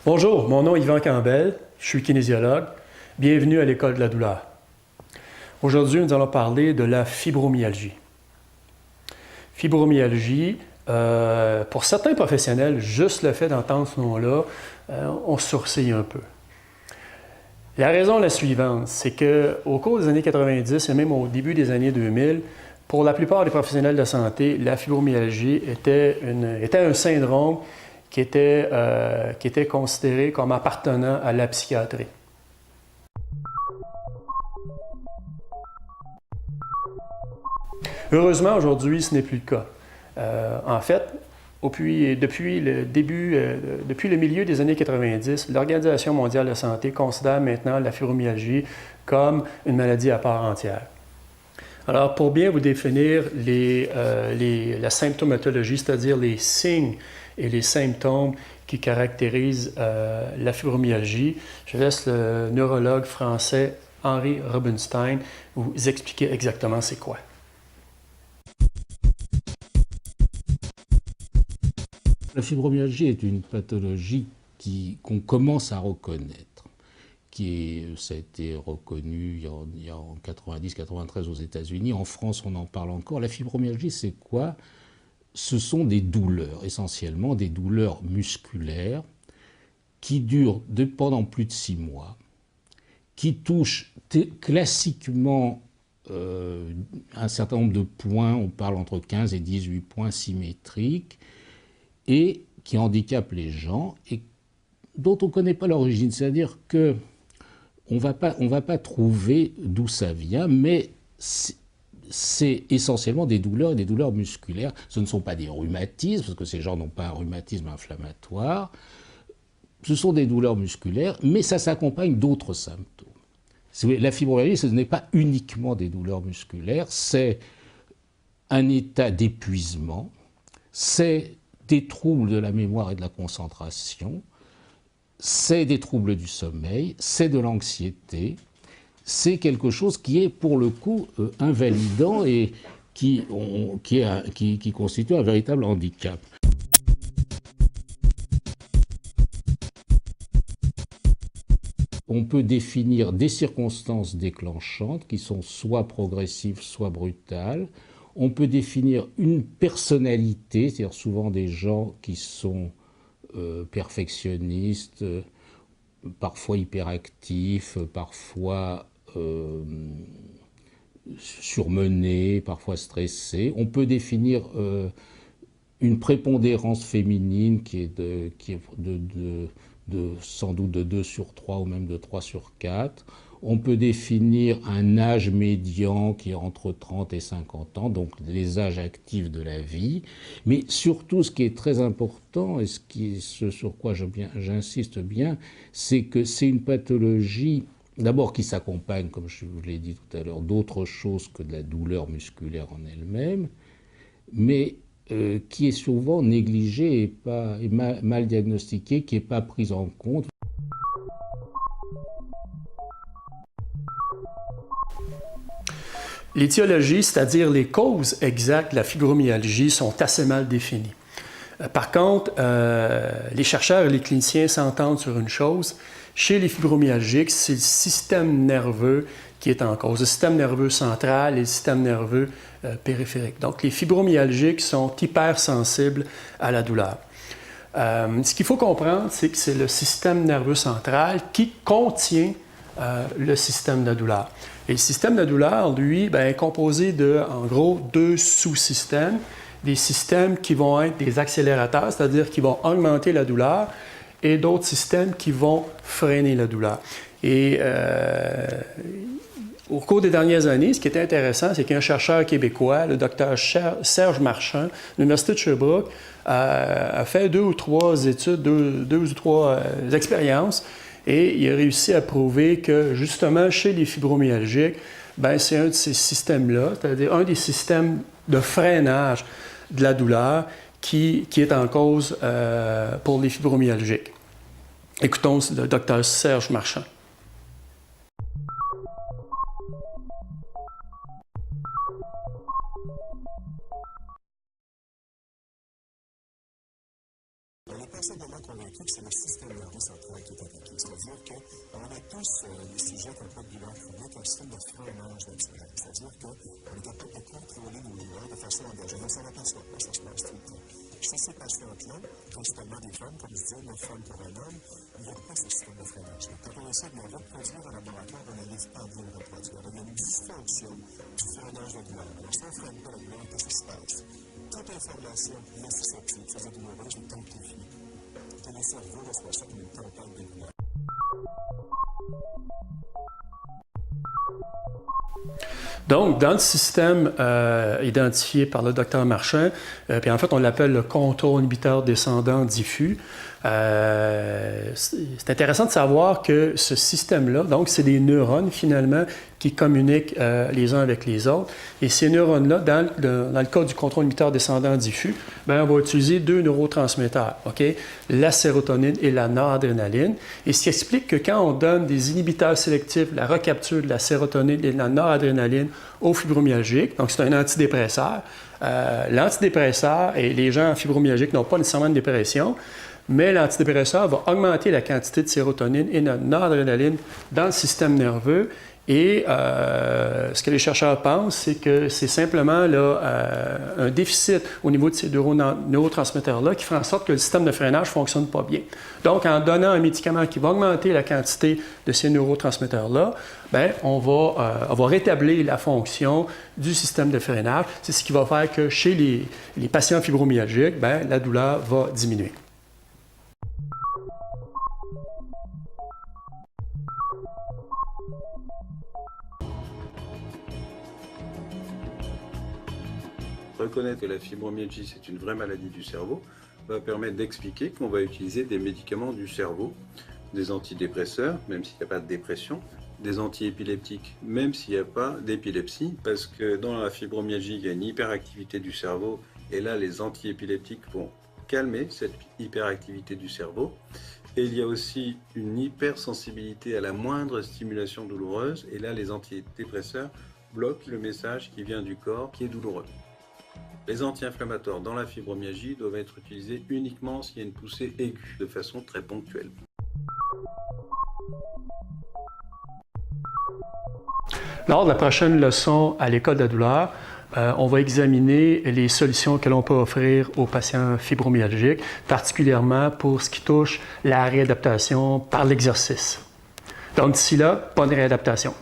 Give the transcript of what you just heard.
Bonjour, mon nom est Yvan Campbell, je suis kinésiologue. Bienvenue à l'École de la douleur. Aujourd'hui, nous allons parler de la fibromyalgie. Fibromyalgie, pour certains professionnels, juste le fait d'entendre ce nom-là, on sourcille un peu. La raison est la suivante, c'est qu'au cours des années 90 et même au début des années 2000, pour la plupart des professionnels de santé, la fibromyalgie était un syndrome qui était considéré comme appartenant à la psychiatrie. Heureusement, aujourd'hui, ce n'est plus le cas. En fait, depuis le milieu des années 90, l'Organisation mondiale de la santé considère maintenant la fibromyalgie comme une maladie à part entière. Alors, pour bien vous définir la symptomatologie, c'est-à-dire les signes et les symptômes qui caractérisent la fibromyalgie, je laisse le neurologue français Henri Rubinstein vous expliquer exactement c'est quoi. La fibromyalgie est une pathologie qu'on commence à reconnaître. Ça a été reconnu il y a en 90-93 aux États-Unis. En France, on en parle encore. La fibromyalgie, c'est quoi? Ce sont des douleurs, essentiellement des douleurs musculaires qui durent pendant plus de 6 mois, qui touchent classiquement un certain nombre de points, on parle entre 15 et 18 points symétriques, et qui handicapent les gens et dont on ne connaît pas l'origine. C'est-à-dire que on va pas trouver d'où ça vient, mais c'est essentiellement des douleurs et des douleurs musculaires. Ce ne sont pas des rhumatismes, parce que ces gens n'ont pas un rhumatisme inflammatoire. Ce sont des douleurs musculaires, mais ça s'accompagne d'autres symptômes. La fibromyalgie, ce n'est pas uniquement des douleurs musculaires, c'est un état d'épuisement, c'est des troubles de la mémoire et de la concentration, c'est des troubles du sommeil, c'est de l'anxiété, c'est quelque chose qui est pour le coup invalidant et qui constitue un véritable handicap. On peut définir des circonstances déclenchantes qui sont soit progressives, soit brutales. On peut définir une personnalité, c'est-à-dire souvent des gens qui sont perfectionnistes, parfois hyperactifs, parfois surmenés, parfois stressés. On peut définir une prépondérance féminine qui est sans doute de 2 sur 3 ou même de 3 sur 4. On peut définir un âge médian qui est entre 30 et 50 ans, donc les âges actifs de la vie. Mais surtout, ce qui est très important, et ce sur quoi j'insiste bien, c'est que c'est une pathologie, d'abord qui s'accompagne, comme je vous l'ai dit tout à l'heure, d'autres choses que de la douleur musculaire en elle-même, mais qui est souvent négligée et mal diagnostiquée, qui n'est pas prise en compte. L'étiologie, c'est-à-dire les causes exactes de la fibromyalgie, sont assez mal définies. Par contre, les chercheurs et les cliniciens s'entendent sur une chose. Chez les fibromyalgiques, c'est le système nerveux qui est en cause, le système nerveux central et le système nerveux périphérique. Donc, les fibromyalgiques sont hypersensibles à la douleur. Ce qu'il faut comprendre, c'est que c'est le système nerveux central qui contient le système de la douleur. Et le système de la douleur, lui, est composé de, en gros, 2 sous-systèmes. Des systèmes qui vont être des accélérateurs, c'est-à-dire qui vont augmenter la douleur, et d'autres systèmes qui vont freiner la douleur. Et au cours des dernières années, ce qui était intéressant, c'est qu'un chercheur québécois, le docteur Serge Marchand, de l'Université de Sherbrooke, a fait 2 ou 3 études, 2 ou 3 expériences, et il a réussi à prouver que, justement, chez les fibromyalgiques, c'est un de ces systèmes-là, c'est-à-dire un des systèmes de freinage de la douleur qui est en cause pour les fibromyalgiques. Écoutons le docteur Serge Marchand. personnellement convaincu que c'est le système nerveux central qui est attaqué. C'est-à-dire qu'on a tous des sujets comme le douleur chronique, un système de freinage naturel. C'est-à-dire qu'on est capable de contrôler nos douleurs de façon engagée. On s'en aperçoit pas, ça se passe tout le temps. Chez ces patientes-là, principalement des femmes, comme je disais, 9 femmes pour un homme, il n'y a pas ce système de freinage. Quand on essaie de le reproduire en laboratoire, on n'arrive pas à bien le reproduire. Il y a une dysfonction du freinage de douleur. Alors, si on ne freine pas la douleur, qu'est-ce qui se passe? Toute information nociceptive, c'est-à-dire douloureuse, est amplifiée. Que le cerveau reçoit ça comme une tempête de douleur. Donc, dans le système identifié par le docteur Marchand, puis en fait, on l'appelle le contrôle inhibiteur descendant diffus. C'est intéressant de savoir que ce système-là, donc, c'est des neurones, finalement, qui communiquent les uns avec les autres. Et ces neurones-là, dans le cas du contrôle inhibiteur descendant diffus, bien, on va utiliser deux neurotransmetteurs, OK? La sérotonine et la noradrénaline. Et ce qui explique que quand on donne des inhibiteurs sélectifs, la recapture de la sérotonine et de la noradrénaline aux fibromyalgiques, donc c'est un antidépresseur. L'antidépresseur, et les gens fibromyalgiques n'ont pas nécessairement de dépression, mais l'antidépresseur va augmenter la quantité de sérotonine et de noradrénaline dans le système nerveux. Et ce que les chercheurs pensent, c'est que c'est simplement là, un déficit au niveau de ces neurotransmetteurs-là qui fait en sorte que le système de freinage ne fonctionne pas bien. Donc, en donnant un médicament qui va augmenter la quantité de ces neurotransmetteurs-là, bien, on va rétablir la fonction du système de freinage. C'est ce qui va faire que chez les patients fibromyalgiques, bien, la douleur va diminuer. Reconnaître que la fibromyalgie, c'est une vraie maladie du cerveau, va permettre d'expliquer qu'on va utiliser des médicaments du cerveau, des antidépresseurs, même s'il n'y a pas de dépression, des antiépileptiques, même s'il n'y a pas d'épilepsie, parce que dans la fibromyalgie, il y a une hyperactivité du cerveau, et là, les antiépileptiques vont calmer cette hyperactivité du cerveau. Et il y a aussi une hypersensibilité à la moindre stimulation douloureuse, et là, les antidépresseurs bloquent le message qui vient du corps, qui est douloureux. Les anti-inflammatoires dans la fibromyalgie doivent être utilisés uniquement s'il y a une poussée aiguë, de façon très ponctuelle. Lors de la prochaine leçon à l'École de la douleur, on va examiner les solutions que l'on peut offrir aux patients fibromyalgiques, particulièrement pour ce qui touche la réadaptation par l'exercice. Donc d'ici là, bonne réadaptation.